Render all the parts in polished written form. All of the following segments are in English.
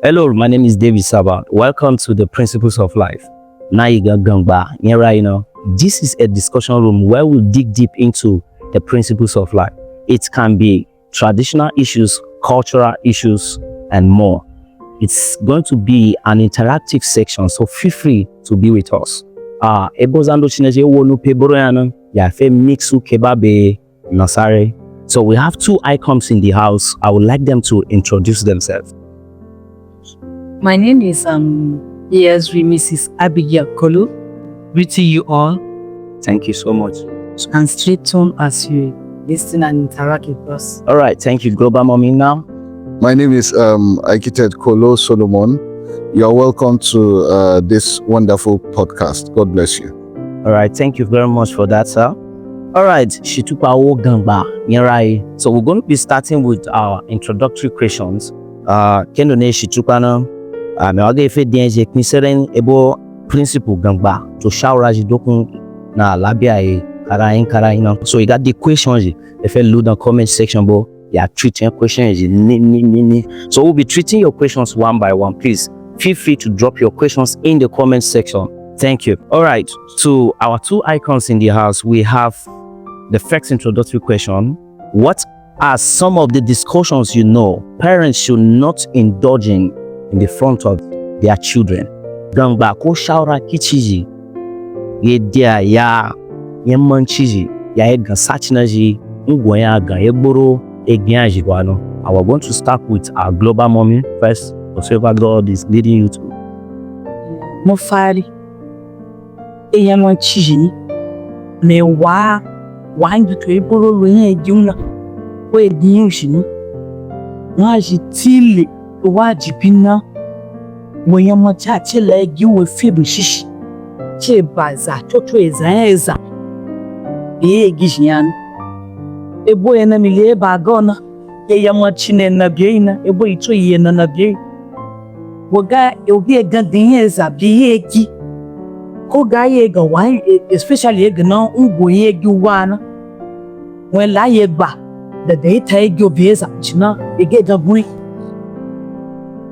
Hello, my name is David Saba. Welcome to the Principles of Life. Gangba. This is a discussion room where we'll dig deep into the principles of life. It can be traditional issues, cultural issues, and more. It's going to be an interactive section, so feel free to be with us. So we have two icons in the house. I would like them to introduce themselves. My name is Mrs. Abigail Kolo. Greeting you all. Thank you so much. And straight tone as you listen and interact with us. All right, thank you, Global Mommy. Now, my name is Architect Kolo Solomon. You are welcome to this wonderful podcast. God bless you. All right, thank you very much for that, sir. All right, Gangba, Rayi. So we're going to be starting with our introductory questions. Kendone Shitupana, Mewagefe Dienje considering ebo principle Gangba to shawra jidokun na labia karain. So you got the questions. If you look in the comment section, but you are treating questions. So we'll be treating your questions one by one. Please feel free to drop your questions in the comment section. Thank you. All right, to our two icons in the house, we have the first introductory question. What are some of the discussions parents should not indulge in the front of their children? Gangba ko shawra kichiji ye dia ya yemanchiji ya egan sachinaji ngwoya gan egboro egbianji wano. I was going to start with our global mommy first, whatever God is leading you to. Mofari eyamanchiji me wa nduto egboro lo yen ejuna we diushini waji tili waji pina woyama chache la giwe fibu shishi che baza toto eza ye gishiyan ebo ena mile bagona ye yama chine na bieina ebo ito ye na bie woga obi gandin eza bie gi ko ga ye ga wan especially ye gna ungo ye gi wana when la ye ba the data ego beza china ege da bui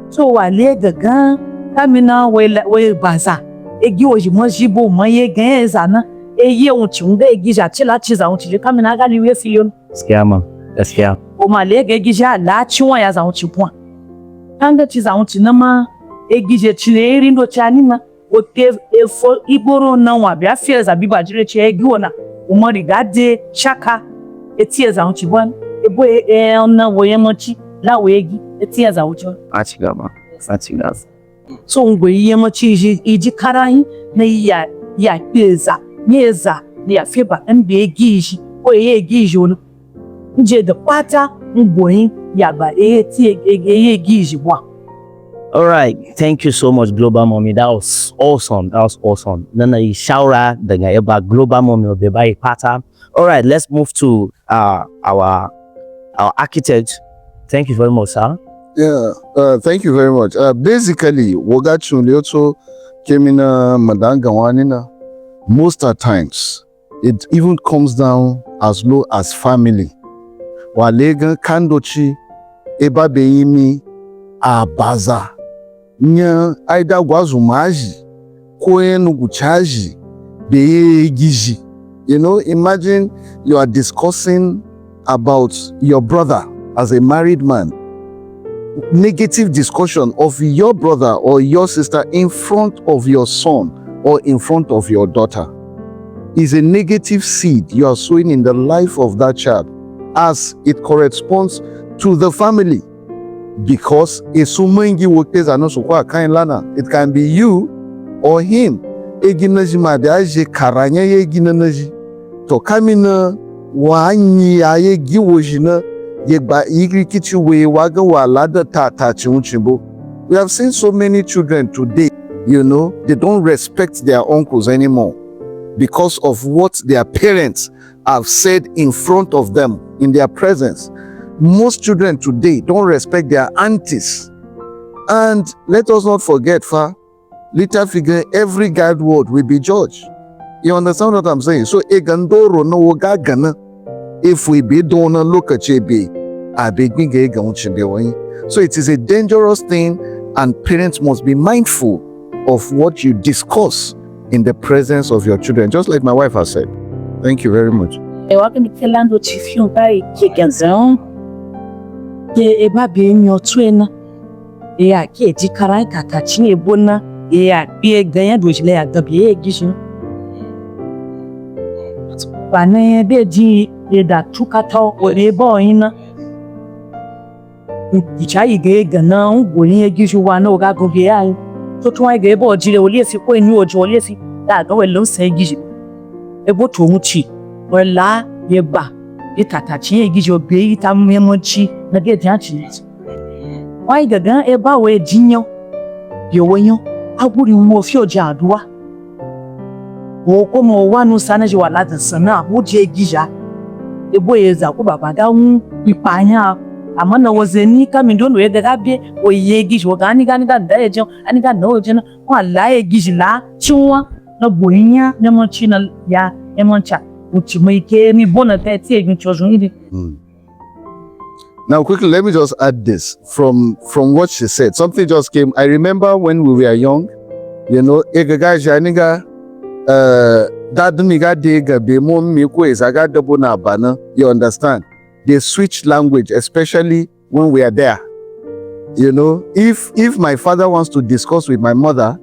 so wale gaga kamina we baza egi oji mo jibo mo ye gan eza na eye won chi unga egi ja chila chiza won chi kamina ga ni we fiyon Scammer. That's here. o ma le egi ja la chi won ya za won chi point kanga chiza won chi na ma egi je chi ne ri ndo chani na o te efo iboro na wa bia fie za biba jire chi egi wona o mo rigade chaka eti za won chi bon ebo na woyemochi la wegi eti za wucho Achigama. so ngwe yemochi iji karai na ya peza nyeza ya feba mbe gishi o ye gishi ono nje de pata ngwe ya ba eti gishi bwa. All right, thank you so much, Global Mommy. That was awesome. Nana shawra daga eba Global Mommy of the bai pata. All right, let's move to our architect. Thank you very much, sir. Yeah, thank you very much. Basically, Wogachun Lyoto came in Madangawanina. Most of the times, it even comes down as low as family. Walega kandochi eba beimi abaza. Nya aida gwazumaji koenu guchaji beye gizi. Imagine you are discussing about your brother as a married man. Negative discussion of your brother or your sister in front of your son or in front of your daughter is a negative seed you are sowing in the life of that child as it corresponds to the family. Because it can be you or him. To kamina wanyi aye giwojina yegba igrikichi we waga walada ta chimbo. We have seen so many children today, they don't respect their uncles anymore because of what their parents have said in front of them in their presence. Most children today don't respect their aunties. And let us not forget, little figure, every guide word will be judged. You understand what I'm saying? So, egandoro no wogagana. If we be don't look at chebe, so it is a dangerous thing And parents must be mindful of what you discuss in the presence of your children, just like my wife has said. Thank you very much. Eu acredito lá no tifio pai que canção que é bem nhotuena e aqui de caranca tatinha bona e a pie ganha do gile a gabi gishin bane de da tukata o boina ichai ge na ngoli gishu wana o ga gobi ai to tun ai ge bo jire o le si ko enu ojo le si da go we lo se gishin e bo to muchi wala ye ba itatachi e gisho be ita memochi na ge janchi wai gaga e ba we jinyo ye wonyo aguri wo fi oja aduwa wo ko mo wanu sana ji wala da sana wo je gija e bo ye za ko baba ga hu ipanya amana wozeni kami ndono ye gaga be o ye gisho gani da ye jo ani ga no je na wala ye gijila chiwa na boinya na mo china ya emoncha. Now, quickly, let me just add this from what she said. Something just came. I remember when we were young, you know, you understand? They switch language, especially when we are there. You know, if my father wants to discuss with my mother,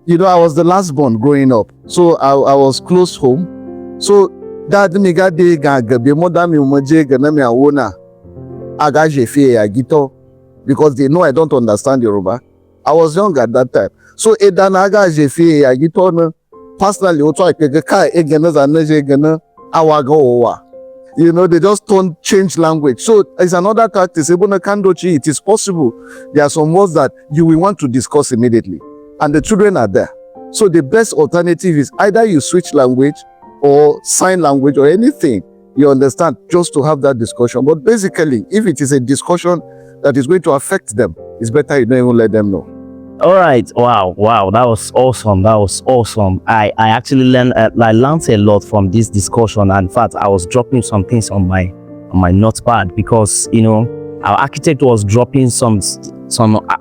you know, I was the last born growing up, so I was close home. So dad mi ga de gaga be mother mi umoje ga na mi awona aga je fe agito because they know I don't understand Yoruba. I was young at that time. So edana aga je fe agito na personally o to akeke ka e gana za na je gana awaga owa. You know, they just don't change language. So it's another character. It is possible. There are some words that you will want to discuss immediately, and the children are there. So the best alternative is either you switch language or sign language or anything, you understand, just to have that discussion. But basically, if it is a discussion that is going to affect them, it's better you don't even let them know. All right. Wow. That was awesome. I actually learned a lot from this discussion. And in fact, I was dropping some things on my notepad because, you know, our architect was dropping some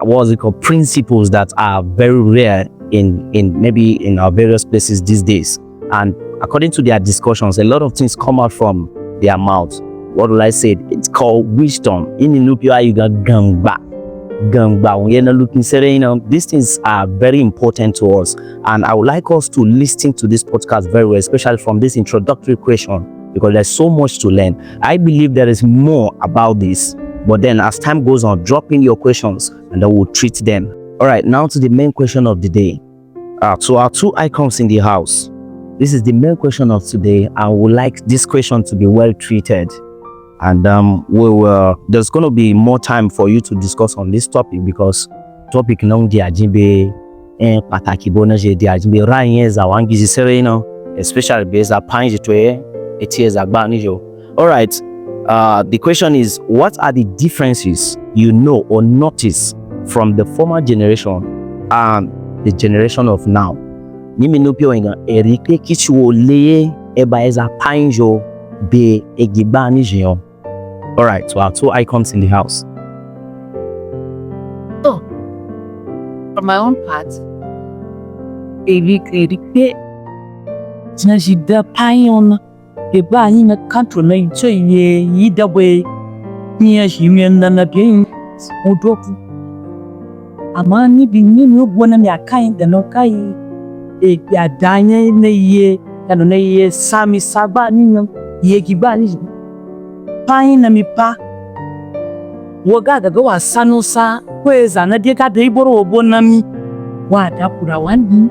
what's it called, principles that are very rare in maybe in our various places these days. And according to their discussions, a lot of things come out from their mouth. What will I say? It's called wisdom. In Inupia, you got Gangba. When you're not looking, you know, these things are very important to us. And I would like us to listen to this podcast very well, especially from this introductory question, because there's so much to learn. I believe there is more about this. But then as time goes on, drop in your questions and then we'll treat them. All right, now to the main question of the day. So our two icons in the house. This is the main question of today. I would like this question to be well treated. And there's going to be more time for you to discuss on this topic because topic long diajibe pataki bonaje diajibe Rayi za wangizi sere, you know, especially based upon it is agbanijo. All right. The question is, what are the differences you know or notice from the former generation and the generation of now? Nimi nupio inga erike kichuo leye eba eza panjo be egibani jion. All right, so our two icons in the house. So, for my own part, erike tinajida payon eba ni na kanto na ito ye yidawe niya shimenda na bien udoku. Amani binini ubwana miakai dano kai ya danya na ye kano na ye sami saba ni ye gibani pai na mipa waga ga wasano sa kweza na de ka de iboro obona mi wa dakura wandi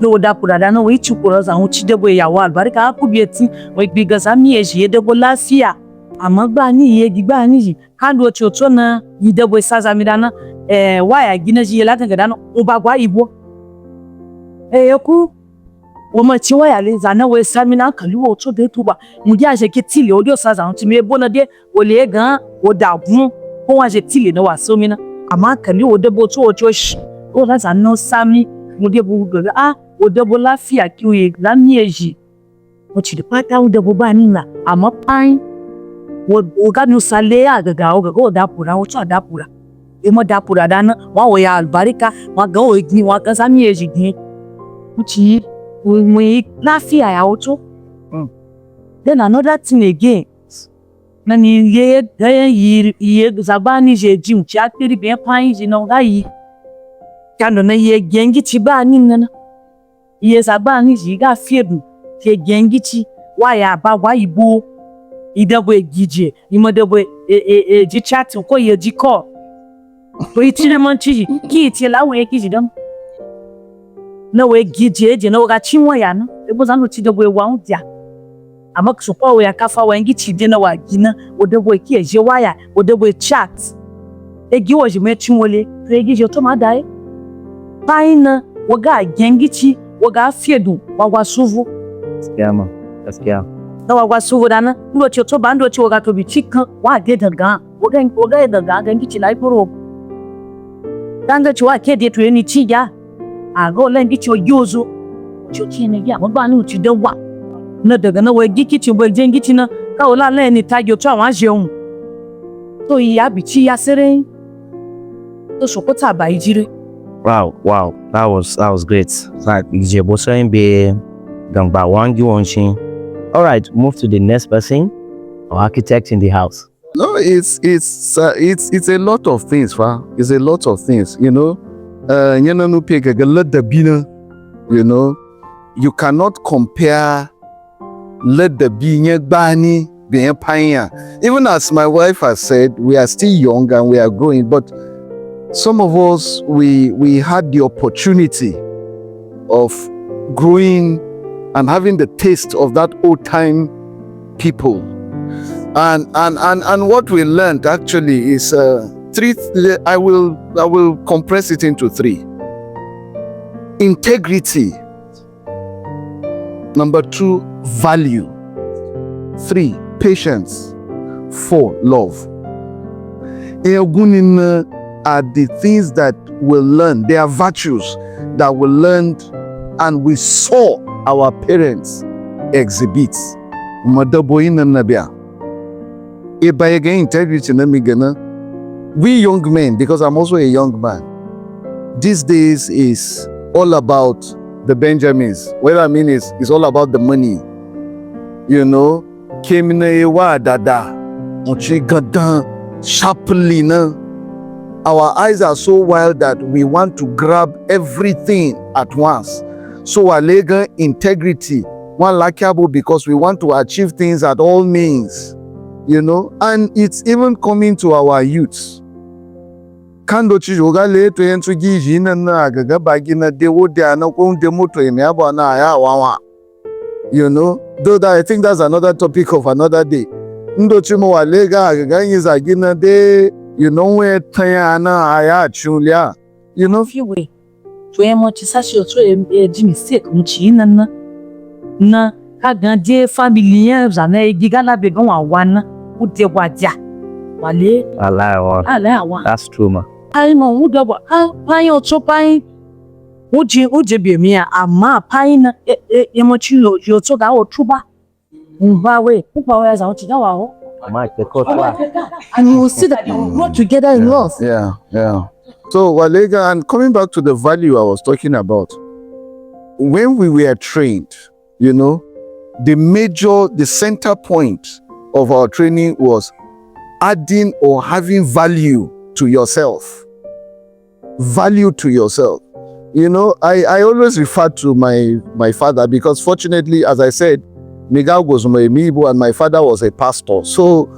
no dakura da no wi chukura za hu chidebo ya wa barika akubieti we biga sami eji debo lafiya amagba ni ye gigba ni kando chocho na yidebo saza midana wa ya gina ji latan ga dano obagwa ibo yoku woma chiwa ya le zana we samina kaliwo to de tuba mudi aje ketile odio saza nti me bona de ole gan odagun ko wa je tile na wa somina ama kaliwo de bo to ocho o la zana sami mudi bu ga odebo lafia ki o la mieji o chi de pata odebo ba ni na ama pan wo ga no sale agaga o ga o da pura o to da pura emo da pura dana wa wo ya albarika wa gan o gbin wa kan sami eji gbin uchi we lafiya ya oto. Then another thing again na ni ye zabani je jim chi akiri be pan ji na ga yi kando na ye gengi chi ba ni na ye zabani ji ga fiedu ke gengi chi wa ya ba wa ibo idabo egije imodabo ji chat ko ye ji call to itire man chi ki ti la we ki ji dam na we gije je na ga chinwa ya no ebo zanu ti dabo e wa undia amak support we akafa wa ngi chi de na wa gina odabo ki eje waya odabo chat egi wo je me chinwole to egi je to ma dai paina waga gengi chi waga fiedu wa suvu Scammer. Gaskiya. na wa suvu dana ndo chi to bando chi waga to bi chikan wa de daga waga daga gangi chi lai poro danga chi wa ke de to ni chi ya a go lengi chi oyozo chi chi ne ya mo ba ni chi de wa na daga na we giki chi bo jengi chi na ka ola le ni tajo to awon jeun to iya bi chi ya sere to sokota ba ijire. Wow. That was great. Like Ijebo saying be Gangba Wangi Wanchin. All right, move to the next person. Our architect in the house. No, it's a lot of things, fa. It's a lot of things, you know. You know, you cannot compare let the bani being pioneer. Even as my wife has said, we are still young and we are growing, but some of us we had the opportunity of growing and having the taste of that old time people. And what we learned actually is three. I will compress it into three. Integrity. Number 2, value. 3, patience. 4, love. Are the things that we learn. They are virtues that we learned and we saw our parents exhibit. We young men, because I'm also a young man, these days is all about the Benjamins. What I mean is, it's all about the money. You know, sharply now. Our eyes are so wild that we want to grab everything at once. So our legal integrity, one lackable because we want to achieve things at all means, you know, and it's even coming to our youths. Kando chijoga le to yentu giji na agaga bagina dewo de anako demo to emiabo na aya wawa. You know, though that I think that's another topic of another day. Ndo chimo walega agaga nyiza gina de. You know where Tayana Aya Julia. You know, If you way to much such a Jimmy sick, Muchin na Kagande family and a gigala begon one would de waja. Wale, Allah. That's true, ma. I know who double pine or chopine. Would you be mere a ma pine emochilo, your toga or truba? Mbawe, Upa is out to go. And you will see that you work together in love. Yeah. So Walega, and coming back to the value I was talking about, when we were trained, you know, the center point of our training was adding or having value to yourself. Value to yourself. You know, I always refer to my father because fortunately, as I said, Miguel was my amiibo and my father was a pastor. So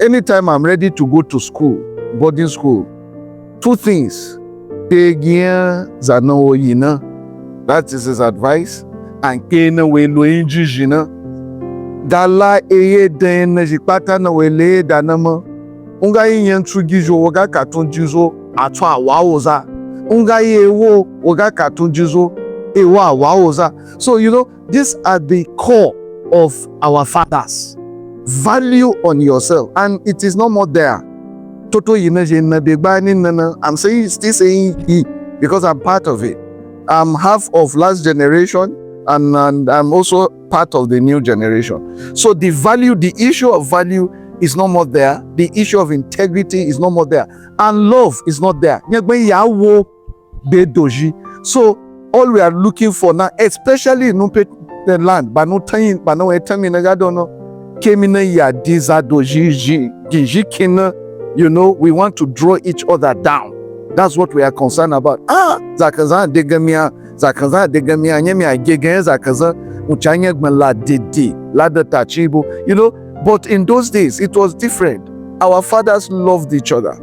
anytime I'm ready to go to school, boarding school, 2 things. That is his advice. And Dala eye den jipata na wele danama. Unga yin trugijo waga katunjizo atwa waoza. Unga yewo waga katunjizo ewa waoza. So you know, these are the core of our fathers. Value on yourself, and it is no more there. Toto I'm still saying he because I'm part of it. I'm half of last generation, and I'm also part of the new generation. So the issue of value is no more there. The issue of integrity is no more there. And love is not there. So all we are looking for now, especially in the land, but no time, but no time in I don't know. You know, we want to draw each other down. That's what we are concerned about. Zakaza degamia, nyemia gegen zakaza, uchanya gmela didi, lada tachibo. You know, but in those days it was different. Our fathers loved each other.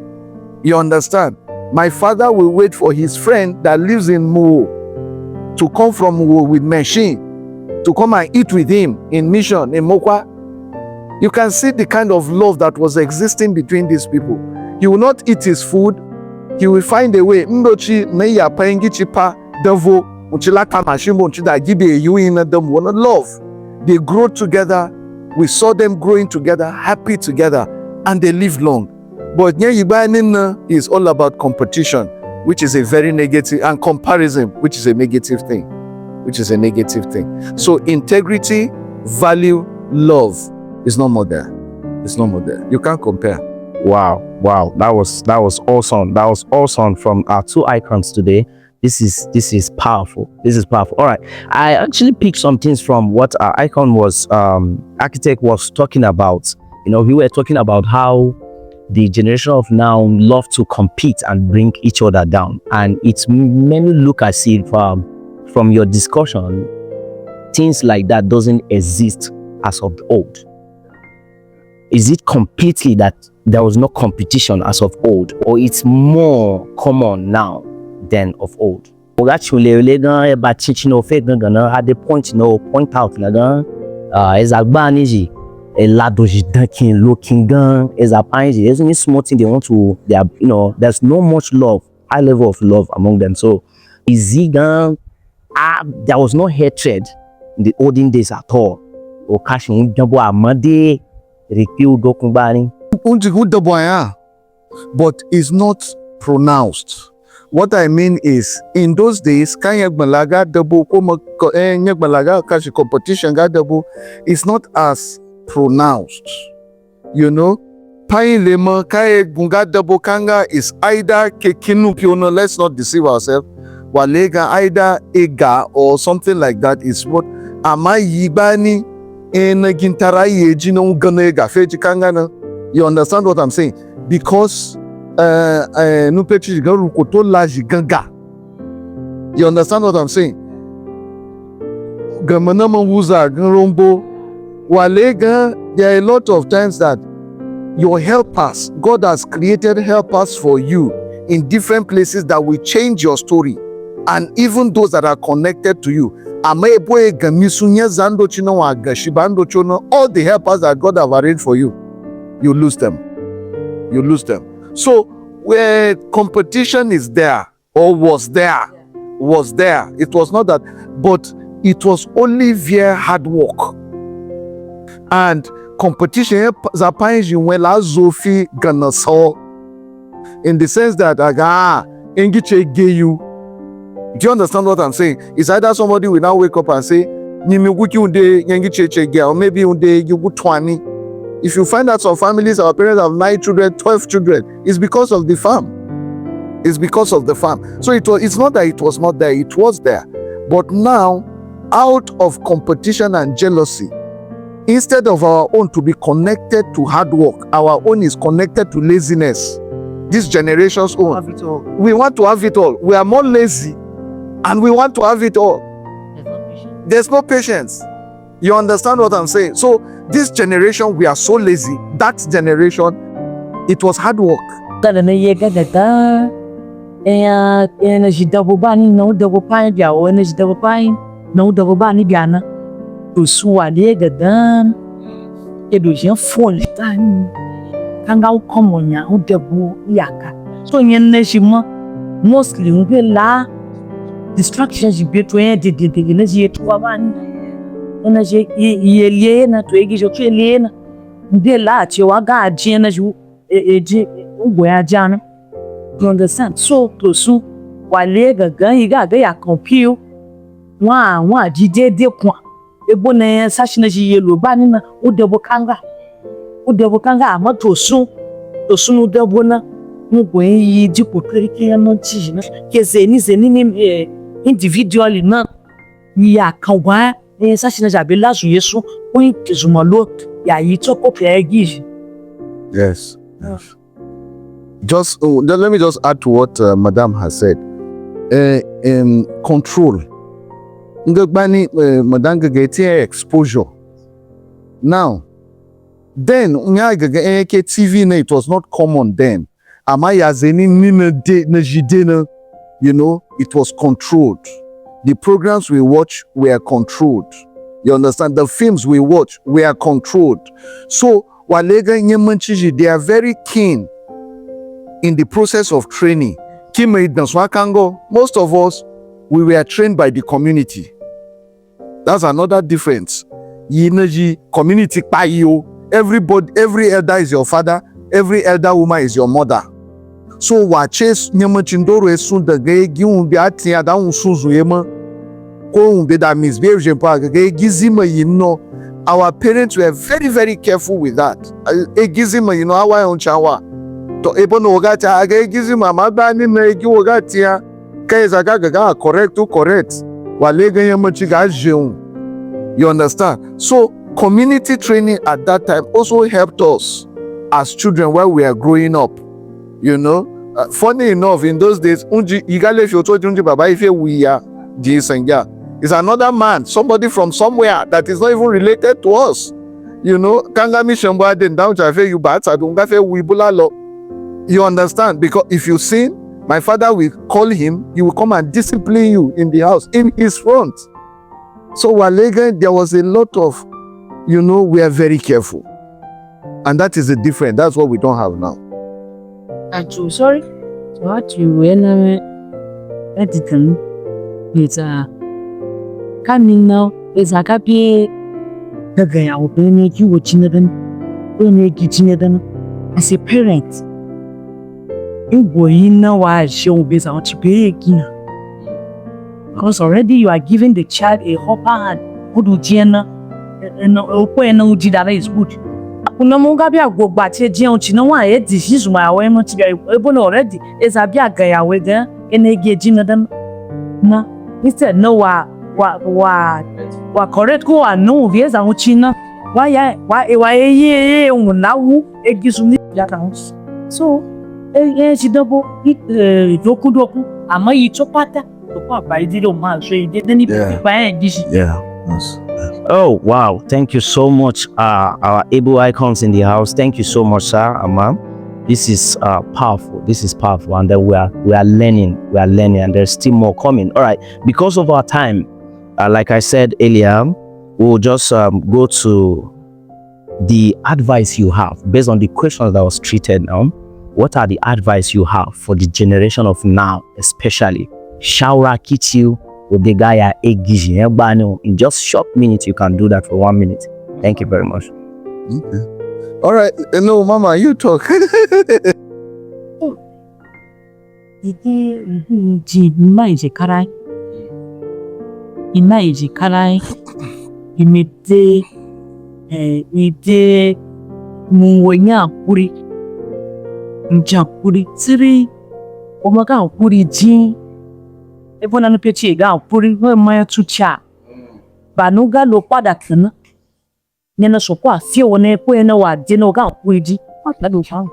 You understand? My father will wait for his friend that lives in Muo to come from Muo with machine to come and eat with him in mission in Mokwa. You can see the kind of love that was existing between these people. He will not eat his food. He will find a way. Mbochi meya paingi chipa devo uchilaka mashimbo uchida gibe you in them wanna love. They grow together. We saw them growing together, happy together, and they live long. But Nyeyibanina is all about competition, which is a very negative, and comparison, which is a negative thing. So integrity, value, love is no more there. It's no more there. You can't compare. Wow. That was awesome. That was awesome from our two icons today. This is powerful. All right. I actually picked some things from what our icon was, architect was talking about. You know, we were talking about how the generation of now love to compete and bring each other down. And it's many look as if from your discussion, things like that doesn't exist as of old. Is it completely that there was no competition as of old, or it's more common now than of old? Actually, at the point, point out as Albanese, a lot of looking gun as a pine, there's any small thing they want to, there's no much love, high level of love among them. So, there was no hatred in the olden days at all. But it's not pronounced. What I mean is, in those days, competition is not as pronounced. You know, is either kekinu, let's not deceive ourselves. Walega either ega or something like that is what ama yibani in gintara yejino ganega feji kangana. You understand what I'm saying? Because nupechi garu koto laji ganga. You understand what I'm saying? Gamanama wuza ganrombo walega. There are a lot of times that your helpers, God has created helpers for you in different places that will change your story. And even those that are connected to you, all the helpers that God have arranged for you, you lose them. So where competition is there, or was there, it was not that, but it was only via hard work. And competition in the sense that you. Do you understand what I'm saying? It's either somebody will now wake up and say, or maybe if you find out some families, our parents have 9 children, 12 children, it's because of the farm. So it's not that it was not there, it was there. But now, out of competition and jealousy, instead of our own to be connected to hard work, our own is connected to laziness. This generation's own. We want to have it all. We are more lazy. And we want to have it all. There's no patience. You understand what I'm saying? So this generation, we are so lazy. That generation, it was hard work. Mostly distractions you get when the energy to one energy yelena to egijo chelena de la chiwaga jena ju ugwajana. You understand? So to so walega gan iga ya compute wa jide de kwa ebo na sashina ji yelo ba ni na udebo kanga udebo kanga ama tosun udebo na ngwe yi dipo kere no chi na ke zeni ni individually na ya kanwa sa shina jabe lazu yesu o kizumalo ya yi toko pe gi. Yes. Just let me just add to what Madam has said. Control. Ngagbani Madam gete exposure. Now, then TV na it was not common then. Amaya zeni na jidena, you know, it was controlled. The programs we watch were controlled. You understand? The films we watch were controlled. So walega nyemanchiji, they are very keen in the process of training. Most of us, we were trained by the community. That's another difference. Community everybody, every elder is your father, every elder woman is your mother. So waches nyamachindoro esun da gi umbi atia da unsuzu yema ko umbi da misbehave jempa gizima yino. Our parents were very, very careful with that. Gizima yino awa onchawa to ebono ogata gizima mabani na gi ogatia kaisa gaga correct walega nyamachiga jeun. You understand? So community training at that time also helped us as children while we are growing up. You know, funny enough, in those days, is another man, somebody from somewhere that is not even related to us. You know, you understand? Because if you sin, my father will call him, he will come and discipline you in the house, in his front. So Walega, there was a lot of, you know, we are very careful. And that is the difference. That's what we don't have now. Sorry. What you when editing it's coming now is a copy the guy I will make you watching them as a parent. You go in now why show based on to pay because already you are giving the child a upper hand. Good Ujiana and Ujida is good. Unamunga go back here, Gion, why it is my way not to be able already. Is a bia guy away there in a gay Jinadan. Na, instead, no, what correct go and no, yes, and Uchina. Why, now it gives me that house. So, she double it, Dokudoku, and my chopata, by the man, so he didn't even buy this. Yeah. Yes. Oh, wow. Thank you so much, our able icons in the house. Thank you so much, sir and ma'am. This is powerful. This is powerful. And then we are learning. We are learning, and there's still more coming. All right. Because of our time, like I said earlier, we'll just go to the advice you have based on the questions that was treated now. What are the advice you have for the generation of now, especially? Shaura Kichiu. With the guy at Egizi, in just short minutes, you can do that for 1 minute. Thank you very much. Okay. All right. No, Mama, you talk. Ebona no peti ga puri ho ma tucha ba no ga lo pada kana ne na so kwa fie wona ko na wa de no ga puri di na do fa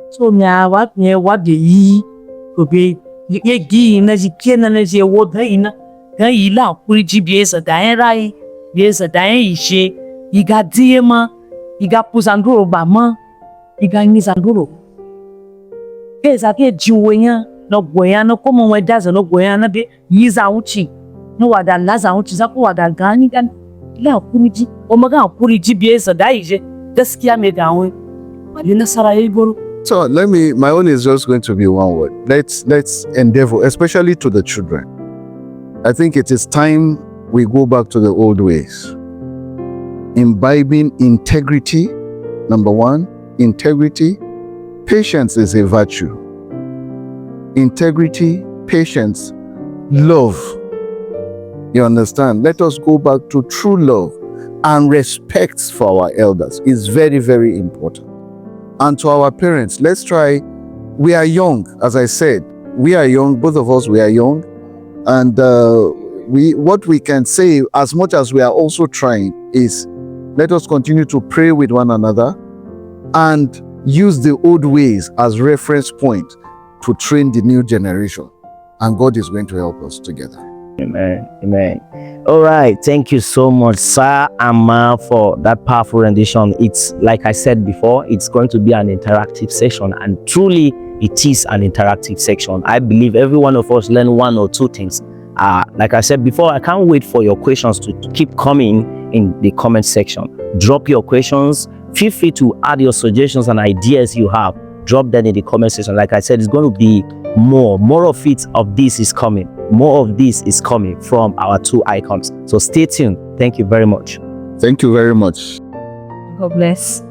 so nya wa de yi ko be ye gi na ji kena na je wo da ina ga yi la puri ji bi esa da rai bi esa da yi she yi ga die ma yi ga pusanduro ba ma yi ga ni sanduro ke sa ke ji wo yan no goya no como we daza no goya na be yiza uchi no wada laza uchi za ko wada gani kan la kuniji o maga kuriji biye sa daije gaskiya me gawo ni nasara yayi goro. So my own is just going to be one word. Let's endeavor, especially to the children. I think it is time we go back to the old ways. Imbibing integrity, number one, integrity. Patience is a virtue. Integrity, patience, love. You understand? Let us go back to true love. and respect for our elders is very, very important. And to our parents, let's try, we are young, as I said, we are young, both of us, we are young. And what we can say, as much as we are also trying, is let us continue to pray with one another and use the old ways as reference point to train the new generation. And God is going to help us together. Amen. Amen. All right. Thank you so much, sir and ma, for that powerful rendition. It's like I said before, it's going to be an interactive session, and truly it is an interactive section. I believe every one of us learn one or two things. Like I said before, I can't wait for your questions to keep coming in the comment section. Drop your questions. Feel free to add your suggestions and ideas you have. Drop them in the comment section. Like I said, it's going to be more of it of this is coming. More of this is coming from our two icons. So stay tuned. Thank you very much. Thank you very much. God bless.